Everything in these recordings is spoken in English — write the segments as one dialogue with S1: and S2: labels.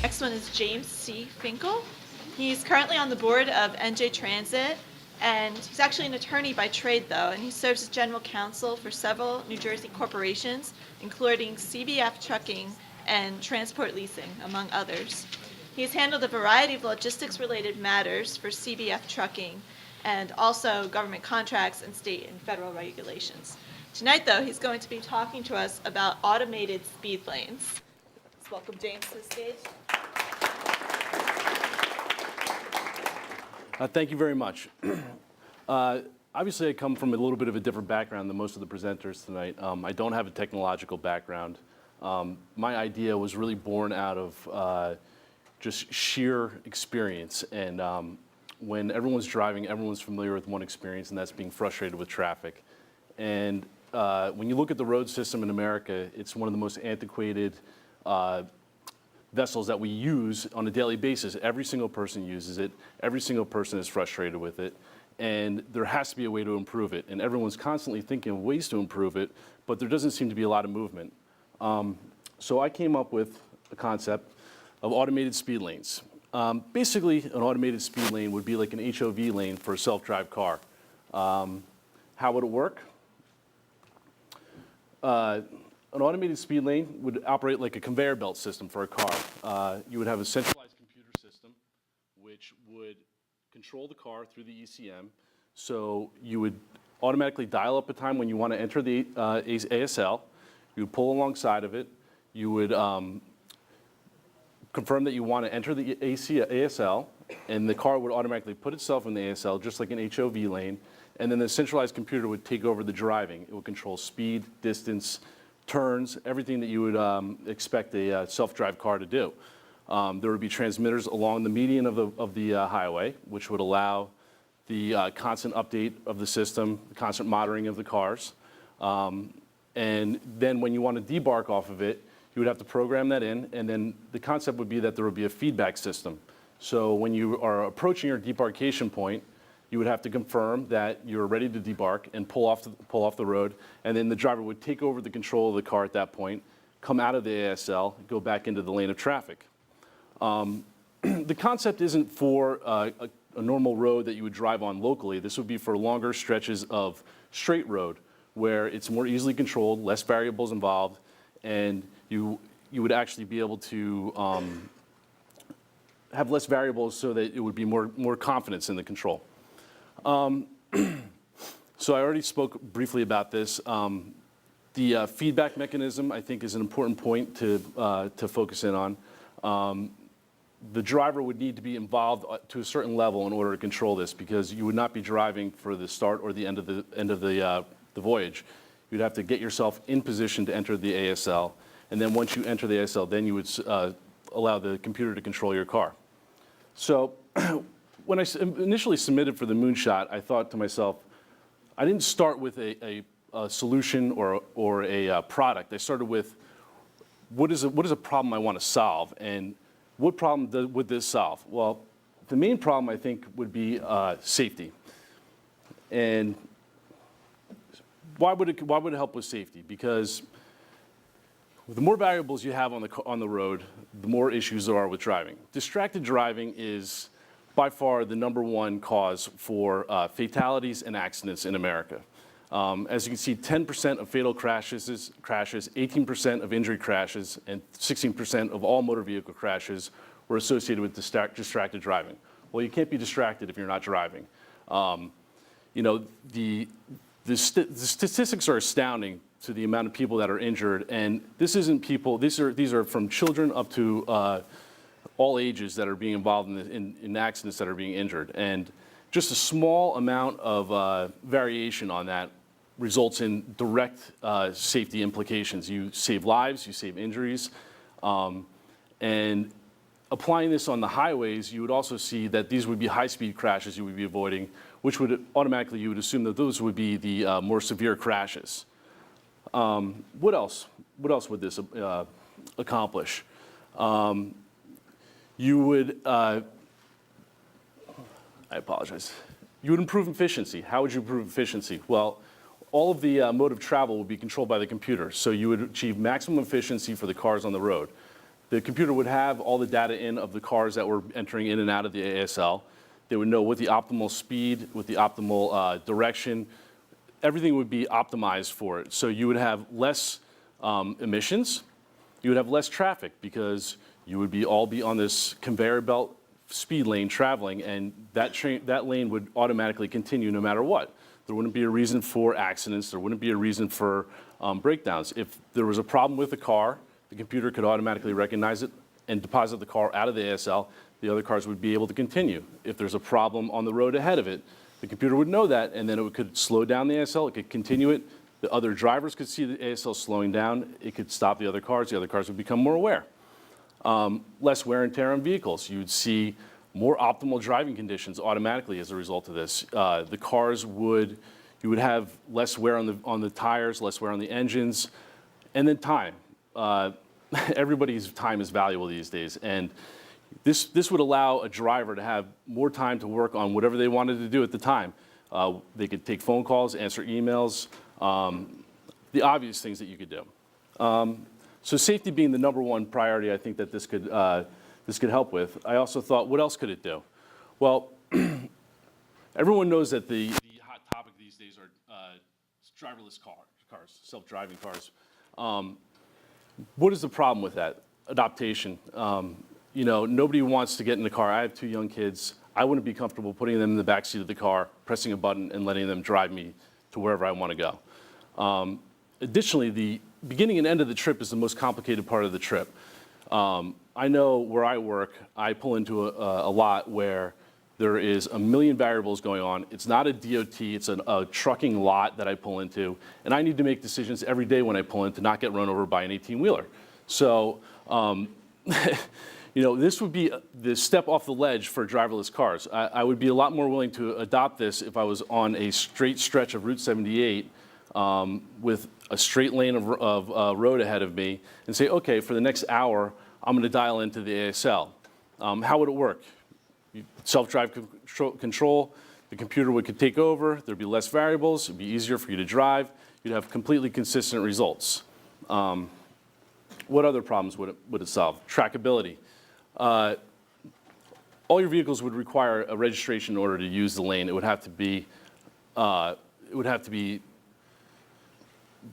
S1: Next one is James C. Finkle. He's currently on the board of NJ Transit, and he's actually an attorney by trade, though, and he serves as general counsel for several New Jersey corporations, including CBF Trucking and Transport Leasing, among others. He has handled a variety of logistics-related matters for CBF Trucking and also government contracts and state and federal regulations. Tonight, though, he's going to be talking to us about automated speed lanes. Let's welcome James to the stage.
S2: Thank you very much. Obviously, I come from a little bit of a different background than most of the presenters tonight. I don't have a technological background. My idea was really born out of just sheer experience. And when everyone's driving, everyone's familiar with one experience, and that's being frustrated with traffic. And when you look at the road system in America, it's one of the most antiquated vessels that we use on a daily basis. Every single person uses it. Every single person is frustrated with it. And there has to be a way to improve it. And everyone's constantly thinking of ways to improve it, but there doesn't seem to be a lot of movement. So I came up with a concept of automated speed lanes. Basically, an automated speed lane would be like an HOV lane for a self-drive car. How would it work? An automated speed lane would operate like a conveyor belt system for a car. You would have a centralized computer system which would control the car through the ECM. So you would automatically dial up a time when you want to enter the ASL. You would pull alongside of it. You would confirm that you want to enter the ASL, and the car would automatically put itself in the ASL just like an HOV lane, and then the centralized computer would take over the driving. It would control speed, distance, turns, everything that you would expect a self-drive car to do. There would be transmitters along the median of the highway, which would allow the constant update of the system, the constant monitoring of the cars. And then when you want to debark off of it, you would have to program that in, and then the concept would be that there would be a feedback system. So when you are approaching your debarkation point, you would have to confirm that you're ready to debark and pull off the road, and then the driver would take over the control of the car at that point, come out of the ASL, go back into the lane of traffic. The concept isn't for a normal road that you would drive on locally. This would be for longer stretches of straight road where it's more easily controlled, less variables involved, and you would actually be able to have less variables so that it would be more confidence in the control. So I already spoke briefly about this. The feedback mechanism, I think, is an important point to focus in on. The driver would need to be involved to a certain level in order to control this, because you would not be driving for the start or the end of the voyage. You'd have to get yourself in position to enter the ASL, and then once you enter the ASL, then you would allow the computer to control your car. So when I initially submitted for the moonshot, I thought to myself, I didn't start with a solution or a product. I started with what is a problem I want to solve, and what problem would this solve? Well, the main problem, I think, would be safety. And why would it help with safety? Because the more variables you have on the road, the more issues there are with driving. Distracted driving is by far the #1 cause for fatalities and accidents in America. As you can see, 10% of fatal crashes, 18% of injury crashes, and 16% of all motor vehicle crashes were associated with distracted driving. Well, you can't be distracted if you're not driving. You know, the statistics are astounding to the amount of people that are injured, and this isn't people. These are from children up to all ages that are being involved in accidents that are being injured, and just a small amount of variation on that results in direct safety implications. You save lives, you save injuries, and applying this on the highways, you would also see that these would be high-speed crashes you would be avoiding, which would automatically, you would assume that those would be the more severe crashes. What else? What else would this accomplish? You would, I apologize. You would improve efficiency. How would you improve efficiency? Well, all of the mode of travel would be controlled by the computer, so you would achieve maximum efficiency for the cars on the road. The computer would have all the data in of the cars that were entering in and out of the ASL. They would know what the optimal speed, what the optimal direction, everything would be optimized for it. So you would have less emissions, you would have less traffic because you would all be on this conveyor belt speed lane traveling, and that lane would automatically continue no matter what. There wouldn't be a reason for accidents, there wouldn't be a reason for breakdowns. If there was a problem with the car, the computer could automatically recognize it and deposit the car out of the ASL. The other cars would be able to continue. If there's a problem on the road ahead of it, the computer would know that, and then it could slow down the ASL, it could continue it. The other drivers could see the ASL slowing down, it could stop the other cars would become more aware. Less wear and tear on vehicles. You would see more optimal driving conditions automatically as a result of this. The cars you would have less wear on the tires, less wear on the engines, and then time. Everybody's time is valuable these days, and this would allow a driver to have more time to work on whatever they wanted to do at the time. They could take phone calls, answer emails, the obvious things that you could do. So safety being the #1 priority, I think that this could help with. I also thought, what else could it do? Well, everyone knows that the hot topic these days are driverless cars, self-driving cars. What is the problem with that? Adaptation. Nobody wants to get in the car. I have 2 young kids. I wouldn't be comfortable putting them in the back seat of the car, pressing a button, and letting them drive me to wherever I want to go. Additionally, the beginning and end of the trip is the most complicated part of the trip. I know where I work, I pull into a lot where there is a million variables going on. It's not a DOT, it's a trucking lot that I pull into, and I need to make decisions every day when I pull in to not get run over by an 18-wheeler. So, this would be the step off the ledge for driverless cars. I would be a lot more willing to adopt this if I was on a straight stretch of Route 78 with a straight lane of road ahead of me and say, okay, for the next hour, I'm going to dial into the ASL. How would it work? Self-drive control, the computer could take over, there'd be less variables, it'd be easier for you to drive, you'd have completely consistent results. What other problems would it solve? Trackability. All your vehicles would require a registration in order to use the lane. It would have to be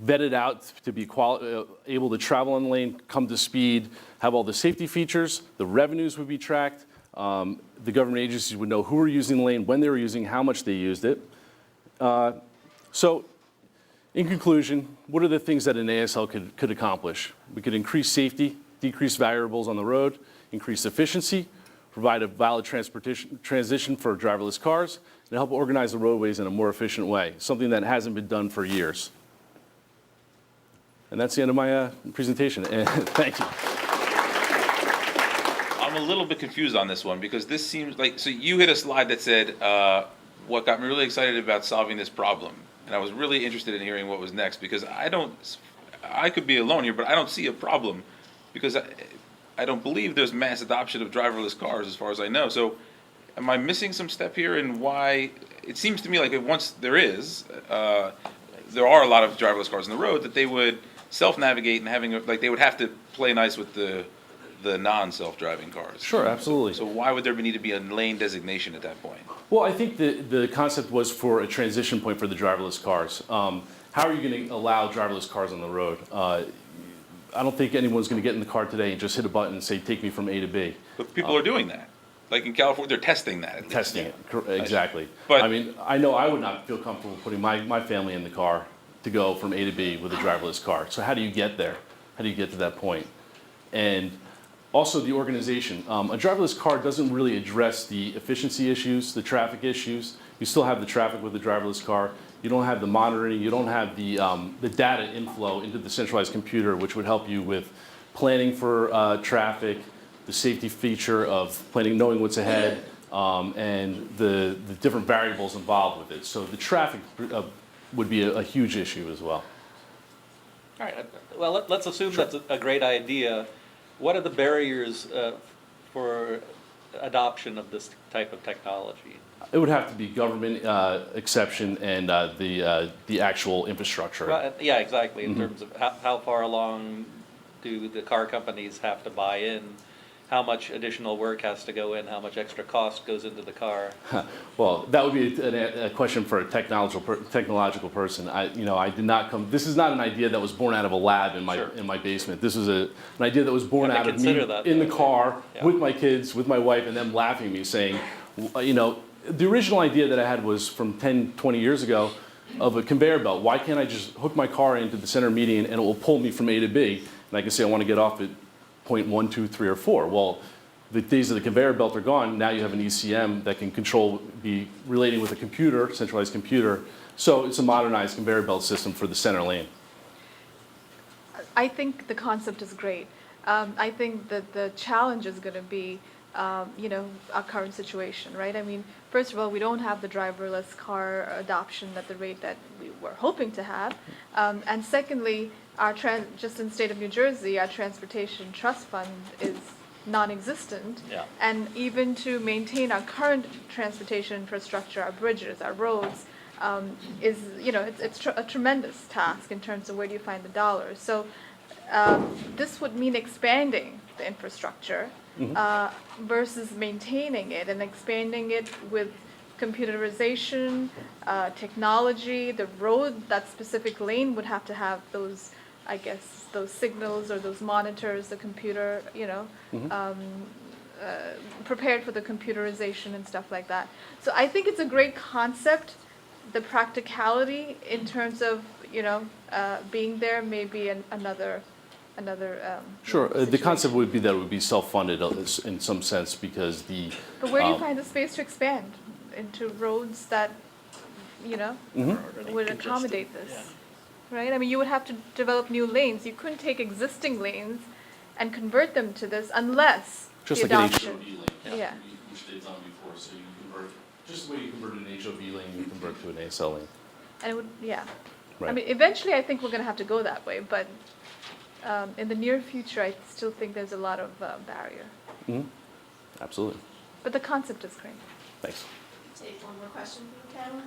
S2: vetted out to be able to travel on the lane, come to speed, have all the safety features. The revenues would be tracked. The government agencies would know who were using the lane, when they were using, how much they used it. So, in conclusion, what are the things that an ASL could accomplish? We could increase safety, decrease variables on the road, increase efficiency, provide a valid transition for driverless cars, and help organize the roadways in a more efficient way, something that hasn't been done for years. And that's the end of my presentation. And thank you.
S3: I'm a little bit confused on this one because this seems like, so you hit a slide that said, what got me really excited about solving this problem. And I was really interested in hearing what was next because I could be alone here, but I don't see a problem because I don't believe there's mass adoption of driverless cars as far as I know. So am I missing some step here in why, it seems to me like once there are a lot of driverless cars on the road that they would self-navigate and they would have to play nice with the non-self-driving cars.
S2: Sure, absolutely.
S3: So why would there need to be a lane designation at that point?
S2: Well, I think the concept was for a transition point for the driverless cars. How are you going to allow driverless cars on the road? I don't think anyone's going to get in the car today and just hit a button and say, take me from A to B.
S3: But people are doing that. Like in California, they're testing that. At least.
S2: Testing it, exactly.
S3: But
S2: I mean, I know I would not feel comfortable putting my family in the car to go from A to B with a driverless car. So how do you get there? How do you get to that point? And also the organization. A driverless car doesn't really address the efficiency issues, the traffic issues. You still have the traffic with the driverless car. You don't have the monitoring. You don't have the data inflow into the centralized computer, which would help you with planning for traffic, the safety feature of planning, knowing what's ahead, and the different variables involved with it. So the traffic would be a huge issue as well.
S4: All right. Well, let's assume that's a great idea. What are the barriers for adoption of this type of technology?
S2: It would have to be government exception and the actual infrastructure.
S4: Well, yeah, exactly. In terms of how far along do the car companies have to buy in? How much additional work has to go in? How much extra cost goes into the car?
S2: Well, that would be a question for a technological person. I did not come. This is not an idea that was born out of a lab in my basement. This is an idea that was born
S4: You have
S2: out
S4: to
S2: of me
S4: consider that,
S2: in the
S4: though.
S2: car
S4: Yeah.
S2: with my kids, with my wife, and them laughing at me, saying, the original idea that I had was from 10, 20 years ago of a conveyor belt. Why can't I just hook my car into the center median and it will pull me from A to B, and I can say I want to get off at point 1, 2, 3, or 4. Well, the days of the conveyor belt are gone. Now you have an ECM that can be relating with a computer, centralized computer. So it's a modernized conveyor belt system for the center lane.
S5: I think the concept is great. I think that the challenge is going to be, our current situation, right? I mean, first of all, we don't have the driverless car adoption at the rate that we were hoping to have. And secondly, just in the state of New Jersey, our transportation trust fund is non-existent.
S4: Yeah.
S5: And even to maintain our current transportation infrastructure, our bridges, our roads, is, it's a tremendous task in terms of where do you find the dollars. So this would mean expanding the infrastructure versus maintaining it and expanding it with computerization, technology. The road, that specific lane would have to have those, I guess, those signals or those monitors, the computer, prepared for the computerization and stuff like that. So I think it's a great concept. The practicality in terms of, being there may be another
S2: Sure. The
S5: situation.
S2: concept would be that it would be self-funded in some sense because
S5: But where do you find the space to expand into roads that, would accommodate this? Right? I mean, you would have to develop new lanes. You couldn't take existing lanes and convert them to this unless
S2: just
S5: the
S2: like an
S5: adoption.
S2: HOV lane,
S5: Yeah.
S2: which they've done before. So you convert, just the way you convert an HOV lane, you convert to an ASL lane.
S5: And it would, yeah. I
S2: Right.
S5: mean, eventually I think we're going to have to go that way, but in the near future, I still think there's a lot of barrier.
S2: Absolutely.
S5: But the concept is great.
S2: Thanks.
S1: Take one more question from the panel.